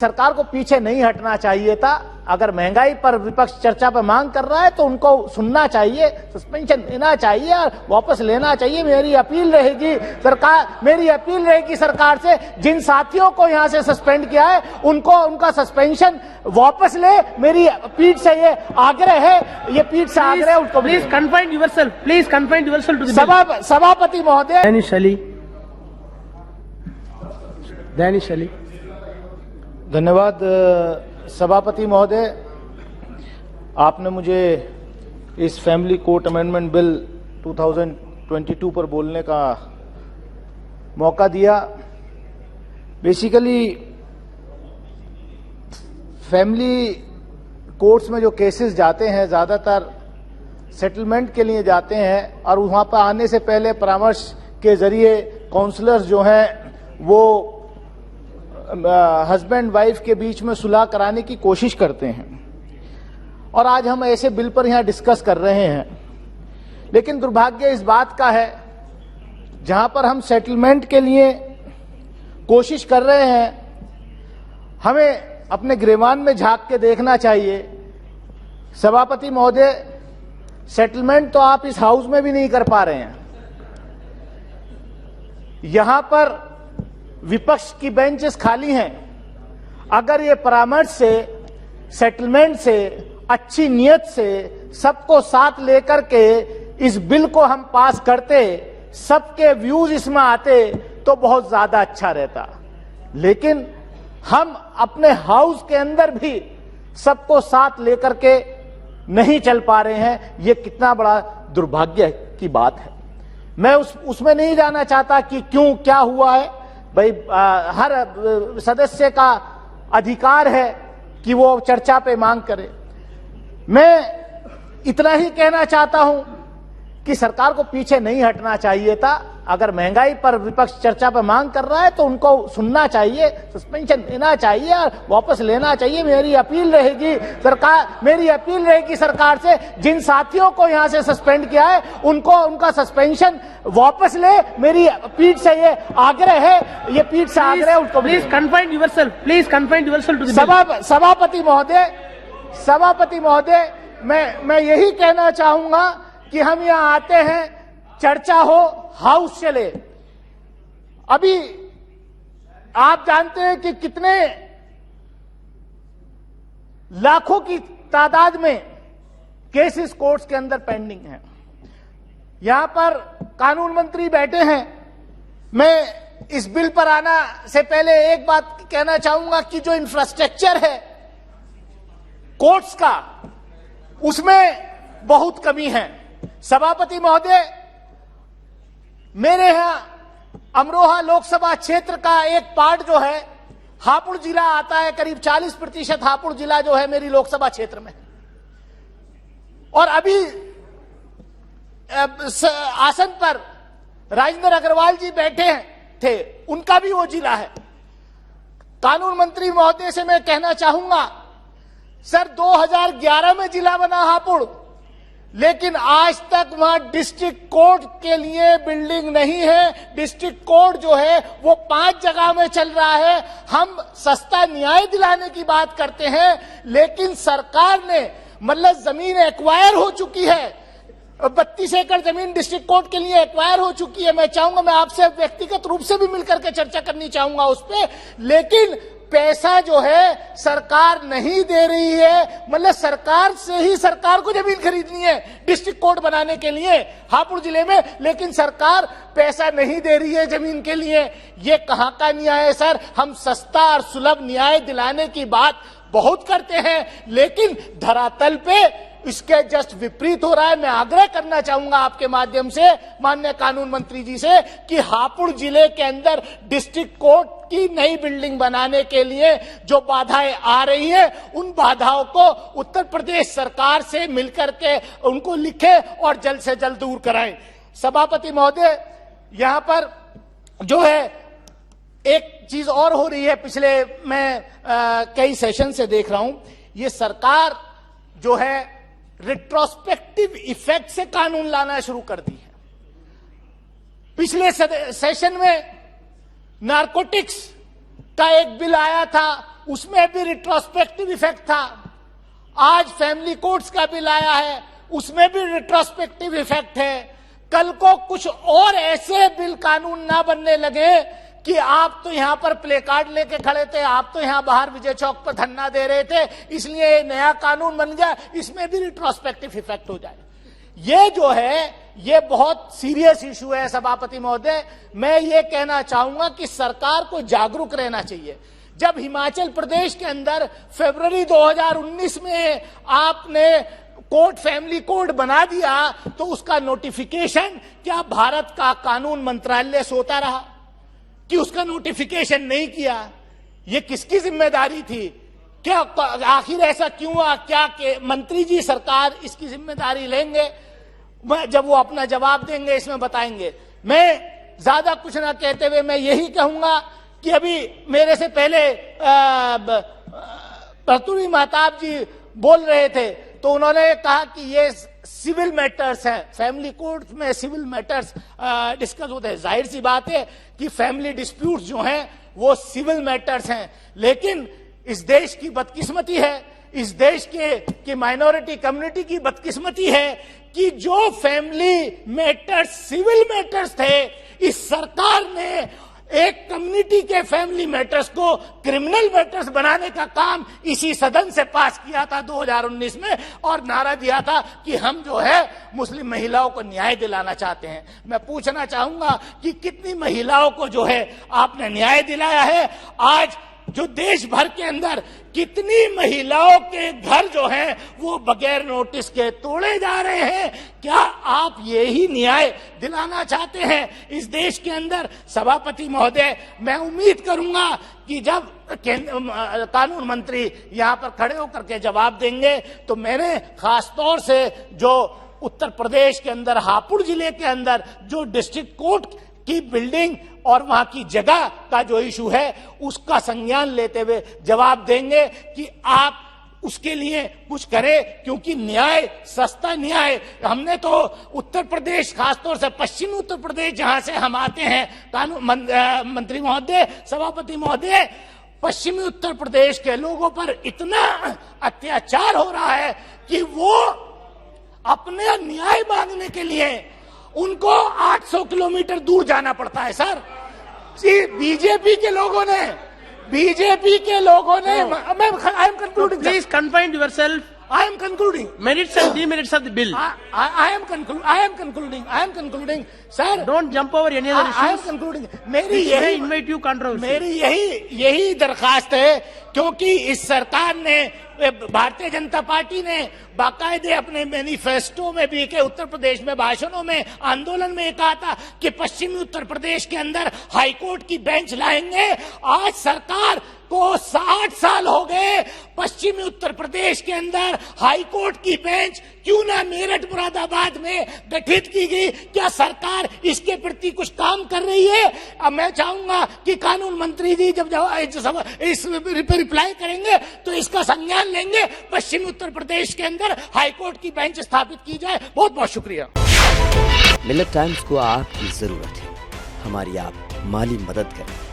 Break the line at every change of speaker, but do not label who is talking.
सरकार को पीछे नहीं हटना चाहिए था। अगर महंगाई पर विपक्ष चर्चा पर मांग कर रहा है तो उनको सुनना चाहिए, सस्पेंशन देना चाहिए और वापस लेना चाहिए। मेरी अपील रहेगी सरकार से, जिन साथियों को यहां से सस्पेंड किया है उनका सस्पेंशन वापस ले। मेरी पीठ से ये आग्रह है, उसको
please confine yourself to the
सभापति महोदय।
Danish Ali.
धन्यवाद सभापति महोदय, आपने मुझे इस फैमिली कोर्ट अमेंडमेंट बिल 2022 पर बोलने का मौका दिया। बेसिकली फैमिली कोर्ट्स में जो केसेस जाते हैं ज़्यादातर सेटलमेंट के लिए जाते हैं और वहाँ पर आने से पहले परामर्श के जरिए काउंसलर्स जो हैं वो हस्बैंड वाइफ के बीच में सुलह कराने की कोशिश करते हैं। और आज हम ऐसे बिल पर यहां डिस्कस कर रहे हैं, लेकिन दुर्भाग्य इस बात का है जहां पर हम सेटलमेंट के लिए कोशिश कर रहे हैं, हमें अपने गिरेबान में झांक के देखना चाहिए। सभापति महोदय, सेटलमेंट तो आप इस हाउस में भी नहीं कर पा रहे हैं। यहां पर विपक्ष की बेंचेस खाली हैं। अगर ये परामर्श से, सेटलमेंट से, अच्छी नियत से सबको साथ लेकर के इस बिल को हम पास करते, सबके व्यूज इसमें आते तो बहुत ज्यादा अच्छा रहता। लेकिन हम अपने हाउस के अंदर भी सबको साथ लेकर के नहीं चल पा रहे हैं। ये कितना बड़ा दुर्भाग्य की बात है। मैं उसमें नहीं जाना चाहता कि क्यों क्या हुआ है। भाई हर सदस्य का अधिकार है कि वो चर्चा पे मांग करे। मैं इतना ही कहना चाहता हूं कि सरकार को पीछे नहीं हटना चाहिए था। अगर महंगाई पर विपक्ष चर्चा पर मांग कर रहा है तो उनको सुनना चाहिए, सस्पेंशन देना चाहिए और वापस लेना चाहिए। मेरी अपील रहेगी सरकार से, जिन साथियों को यहां से सस्पेंड किया है उनका सस्पेंशन वापस ले। मेरी पीठ से ये आग्रह है, उसको
please confine yourself to the
सभापति महोदय, मैं यही कहना चाहूंगा कि हम यहां आते हैं, चर्चा हो, हाउस चले। अभी आप जानते हैं कि कितने लाखों की तादाद में केसेस कोर्ट्स के अंदर पेंडिंग हैं। यहां पर कानून मंत्री बैठे हैं। मैं इस बिल पर आना से पहले एक बात कहना चाहूंगा कि जो इंफ्रास्ट्रक्चर है कोर्ट्स का, उसमें बहुत कमी है। सभापति महोदय, मेरे यहां अमरोहा लोकसभा क्षेत्र का एक पार्ट जो है हापुड़ जिला आता है, करीब 40% हापुड़ जिला जो है मेरी लोकसभा क्षेत्र में। और अभी आसन पर राजेंद्र अग्रवाल जी बैठे थे, उनका भी वो जिला है। कानून मंत्री महोदय से मैं कहना चाहूंगा, सर 2011 में जिला बना हापुड़, लेकिन आज तक वहां डिस्ट्रिक्ट कोर्ट के लिए बिल्डिंग नहीं है। डिस्ट्रिक्ट कोर्ट जो है वो 5 जगह में चल रहा है। हम सस्ता न्याय दिलाने की बात करते हैं, लेकिन सरकार ने मतलब जमीन एक्वायर हो चुकी है। 32 एकड़ जमीन डिस्ट्रिक्ट कोर्ट के लिए एक्वायर हो चुकी है। मैं चाहूंगा, मैं आपसे व्यक्तिगत रूप से भी मिलकर के चर्चा करनी चाहूंगा उस पर, लेकिन पैसा जो है सरकार नहीं दे रही है। मतलब सरकार से ही सरकार को जमीन खरीदनी है डिस्ट्रिक्ट कोर्ट बनाने के लिए हापुड़ जिले में, लेकिन सरकार पैसा नहीं दे रही है जमीन के लिए। ये कहां का न्याय है सर? हम सस्ता और सुलभ न्याय दिलाने की बात बहुत करते हैं, लेकिन धरातल पे इसके जस्ट विपरीत हो रहा है। मैं आग्रह करना चाहूंगा आपके माध्यम से माननीय कानून मंत्री जी से कि हापुड़ जिले के अंदर डिस्ट्रिक्ट कोर्ट की नई बिल्डिंग बनाने के लिए जो बाधाएं आ रही हैं, उन बाधाओं को उत्तर प्रदेश सरकार से मिलकर के उनको लिखे और जल्द से जल्द दूर कराएं। सभापति महोदय, यहां पर जो है एक चीज और हो रही है, पिछले मैं कई सेशन से देख रहा हूं, ये सरकार जो है रिट्रोस्पेक्टिव इफेक्ट से कानून लाना शुरू कर दी है। पिछले सेशन में नारकोटिक्स का एक बिल आया था, उसमें भी रिट्रोस्पेक्टिव इफेक्ट था। आज फैमिली कोर्ट्स का बिल आया है, उसमें भी रिट्रोस्पेक्टिव इफेक्ट है। कल को कुछ और ऐसे बिल कानून ना बनने लगे कि आप तो यहां पर प्ले कार्ड लेके खड़े थे, आप तो यहां बाहर विजय चौक पर धरना दे रहे थे, इसलिए नया कानून बन गया, इसमें भी रिट्रोस्पेक्टिव इफेक्ट हो जाए। ये जो है ये बहुत सीरियस इशू है सभापति महोदय। मैं ये कहना चाहूंगा कि सरकार को जागरूक रहना चाहिए। जब हिमाचल प्रदेश के अंदर फरवरी 2019 में आपने कोर्ट फैमिली कोड बना दिया तो उसका नोटिफिकेशन क्या भारत का कानून मंत्रालय सोता रहा कि उसका नोटिफिकेशन नहीं किया? ये किसकी जिम्मेदारी थी? क्या आखिर ऐसा क्यों हुआ? क्या मंत्री जी सरकार इसकी जिम्मेदारी लेंगे? जब वो अपना जवाब देंगे इसमें बताएंगे। मैं ज्यादा कुछ ना कहते हुए मैं यही कहूंगा कि अभी मेरे से पहले भर्तृहरि महताब जी बोल रहे थे तो उन्होंने कहा कि ये सिविल मैटर्स हैं, फैमिली कोर्ट में सिविल मैटर्स डिस्कस होते हैं। जाहिर सी बात है कि फैमिली डिस्प्यूट्स जो हैं वो सिविल मैटर्स हैं, लेकिन इस देश की बदकिस्मती है, इस देश के माइनॉरिटी कम्युनिटी की बदकिस्मती है कि जो फैमिली मैटर्स सिविल मैटर्स थे, इस सरकार ने एक कम्युनिटी के फैमिली मैटर्स को क्रिमिनल मैटर्स बनाने का काम इसी सदन से पास किया था 2019 में और नारा दिया था कि हम जो है मुस्लिम महिलाओं को न्याय दिलाना चाहते हैं। मैं पूछना चाहूंगा कि कितनी महिलाओं को जो है आपने न्याय दिलाया है? आज जो देश भर के अंदर कितनी महिलाओं के घर जो हैं वो बगैर नोटिस के तोड़े जा रहे हैं? क्या आप यही न्याय दिलाना चाहते हैं इस देश के अंदर? सभापति महोदय, मैं उम्मीद करूंगा कि जब कानून मंत्री यहां पर खड़े होकर के जवाब देंगे तो मैंने खास तौर से जो उत्तर प्रदेश के अंदर हापुड़ जिले के अंदर जो डिस्ट्रिक्ट कोर्ट की बिल्डिंग और वहां की जगह का जो इशू है उसका संज्ञान लेते हुए जवाब देंगे कि आप उसके लिए कुछ करें, क्योंकि न्याय, सस्ता न्याय, हमने तो उत्तर प्रदेश, खासतौर से पश्चिमी उत्तर प्रदेश जहां से हम आते हैं, कानून मंत्री महोदय, सभापति महोदय, पश्चिमी उत्तर प्रदेश के लोगों पर इतना अत्याचार हो रहा है कि वो अपने न्याय मांगने के लिए उनको 800 किलोमीटर दूर जाना पड़ता है। सर, बीजेपी के लोगों ने I am concluding,
Please confine yourself.
I am concluding.
Minutes and 3 minutes of the bill.
I am concluding. Sir,
Don't jump over any other
I am
issues.
concluding.
Which may invite you controversy.
मेरी यही दरखास्त है, क्योंकि इस सरकार ने, Bharatiya Janata party ने बाकायदे अपने मैनिफेस्टो में भी के उत्तर प्रदेश में भाषणों में, आंदोलन में कहा था कि पश्चिमी उत्तर प्रदेश के अंदर हाईकोर्ट की बेंच लाएंगे। आज सरकार को 60 साल हो गए, पश्चिमी उत्तर प्रदेश के अंदर हाईकोर्ट की बेंच क्यों ना मेरठ मुरादाबाद में गठित की गई? क्या सरकार इसके प्रति कुछ काम कर रही है? अब मैं चाहूंगा कि कानून मंत्री जी जब इस रिप्लाई करेंगे तो इसका संज्ञान लेंगे, पश्चिमी उत्तर प्रदेश के अंदर हाईकोर्ट की बेंच स्थापित की जाए। बहुत बहुत शुक्रिया।
मिलत टाइम्स को आपकी जरूरत है, हमारी आप माली मदद करें।